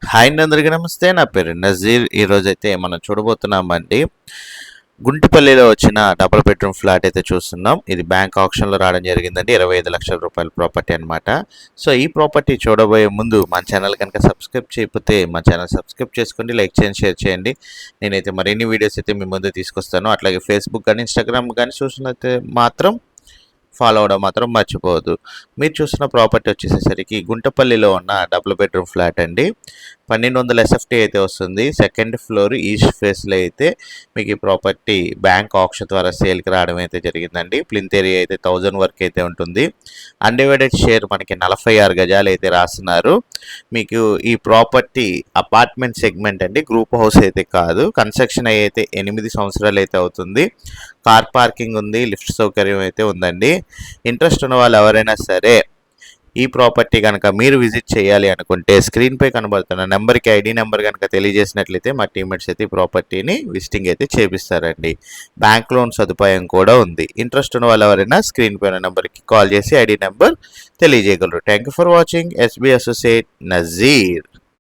Hi అండి, అందరికీ నమస్తే. నా పేరు నజీర్. ఈరోజైతే మనం చూడబోతున్నామండి, గుంటిపల్లిలో వచ్చిన డబుల్ బెడ్రూమ్ ఫ్లాట్ అయితే చూస్తున్నాం. ఇది బ్యాంక్ ఆప్షన్లో రావడం జరిగిందండి. 25 లక్షల రూపాయల ప్రాపర్టీ అనమాట. సో ఈ ప్రాపర్టీ చూడబోయే ముందు మన ఛానల్ కనుక సబ్స్క్రైబ్ చేయకపోతే మన ఛానల్ సబ్స్క్రైబ్ చేసుకోండి, లైక్ చేయండి, షేర్ చేయండి. నేనైతే మరిన్ని వీడియోస్ అయితే మీ ముందు తీసుకొస్తాను. అట్లాగే ఫేస్బుక్ కానీ ఇన్స్టాగ్రామ్ కానీ చూసినైతే మాత్రం ఫాలో అవడం మాత్రం మర్చిపోవద్దు. మీరు చూసిన ప్రాపర్టీ వచ్చేసేసరికి గుంటపల్లిలో ఉన్న డబుల్ బెడ్రూమ్ ఫ్లాట్ అండి. 1200 SFT అయితే వస్తుంది. సెకండ్ ఫ్లోర్ ఈస్ట్ ఫేస్లో అయితే మీకు ఈ ప్రాపర్టీ బ్యాంక్ ఆప్షన్ ద్వారా సేల్కి రావడం అయితే జరిగిందండి. ప్లింత్ ఏరియా అయితే 1000 వరకు అయితే ఉంటుంది. అన్డివైడెడ్ షేర్ మనకి 46 గజాలు అయితే రాస్తున్నారు. మీకు ఈ ప్రాపర్టీ అపార్ట్మెంట్ సెగ్మెంట్ అండి, గ్రూప్ హౌస్ అయితే కాదు. కన్స్ట్రక్షన్ అయితే 8 సంవత్సరాలు అయితే అవుతుంది. కార్ పార్కింగ్ ఉంది, లిఫ్ట్ సౌకర్యం అయితే ఉందండి. ఇంట్రెస్ట్ ఉన్న వాళ్ళు ఎవరైనా సరే ఈ ప్రాపర్టీ కనుక మీరు విజిట్ చేయాలి అనుకుంటే స్క్రీన్పై కనబడుతున్న నెంబర్కి ఐడి నెంబర్ కనుక తెలియజేసినట్లయితే మా టీమ్మేట్స్ అయితే ఈ ప్రాపర్టీని విజిటింగ్ అయితే చేపిస్తారండి. బ్యాంక్ లోన్ సదుపాయం కూడా ఉంది. ఇంట్రెస్ట్ ఉన్న వాళ్ళు ఎవరైనా స్క్రీన్పై ఉన్న నెంబర్కి కాల్ చేసి ఐడి నెంబర్ తెలియజేయగలరు. Thank you for watching. SB associate Nazir.